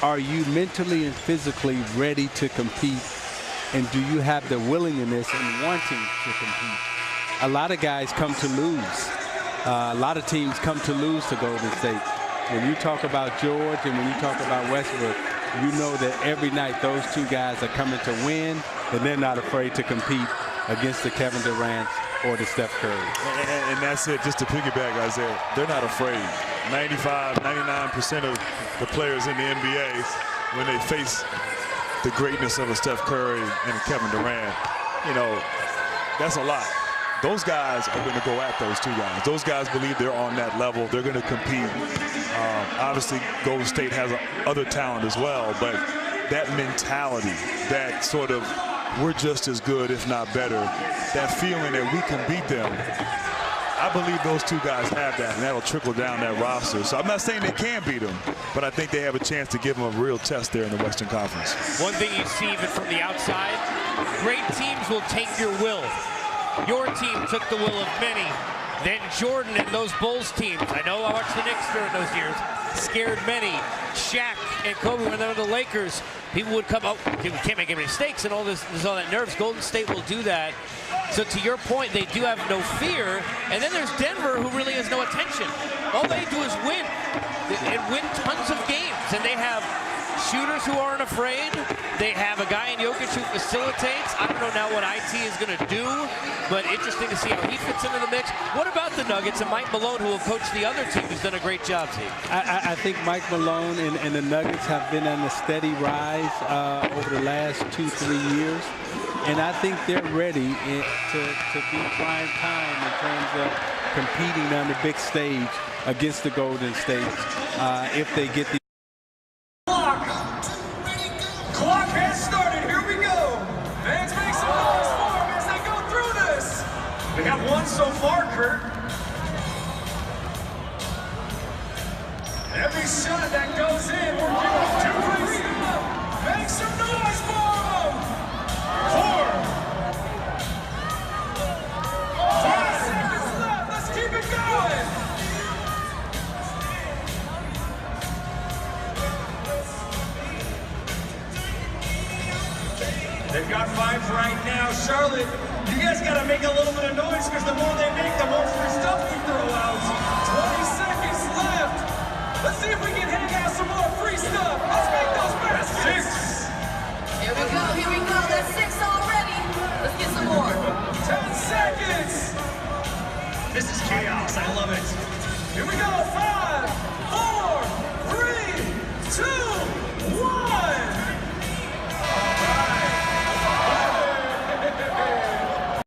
are you mentally and physically ready to compete? And do you have the willingness and wanting to compete? A lot of guys come to lose. A lot of teams come to lose to Golden State. When you talk about George and when you talk about Westbrook, you know that every night those two guys are coming to win, and they're not afraid to compete against the Kevin Durant or the Steph Curry. And that's it, just to piggyback, Isaiah, they're not afraid. 95, 99% of the players in the NBA, when they face the greatness of a Steph Curry and a Kevin Durant, you know, that's a lot. Those guys are going to go at those two guys. Those guys believe they're on that level. They're going to compete. Obviously, Golden State has other talent as well, but that mentality, that sort of we're just as good, if not better, that feeling that we can beat them, I believe those two guys have that, and that'll trickle down that roster. So I'm not saying they can beat them, but I think they have a chance to give them a real test there in the Western Conference. One thing you see even from the outside, great teams will take your will. Your team took the will of many. Then Jordan and those Bulls teams, I know I watched the Knicks during those years, scared many. Shaq and Kobe, when they were the Lakers, people would come out, we can't make any mistakes and all this, there's all that nerves. Golden State will do that. So to your point, they do have no fear. And then there's Denver, who really has no attention. All they do is win and win tons of games. And they have shooters who aren't afraid. They have a guy in Jokic who facilitates. I don't know now what IT is going to do, but interesting to see how he fits into the mix. What about the Nuggets and Mike Malone, who will coach the other team, who's done a great job, Steve? I think Mike Malone and the Nuggets have been on a steady rise over the last 2-3 years. And I think they're ready to be prime time in terms of competing on the big stage against the Golden State if they get the Clock has started. Here we go. Fans make some noise for them as they go through this. We have one so far, Kurt. Every shot that goes in, we're giving 2 3. Make some noise for them. 4. 5 seconds left. Let's keep it going. They've got 5 right now. Charlotte, you guys got to make a little bit of noise because the more they make, the more free stuff we throw out. 20 seconds left. Let's see if we can hang out some more.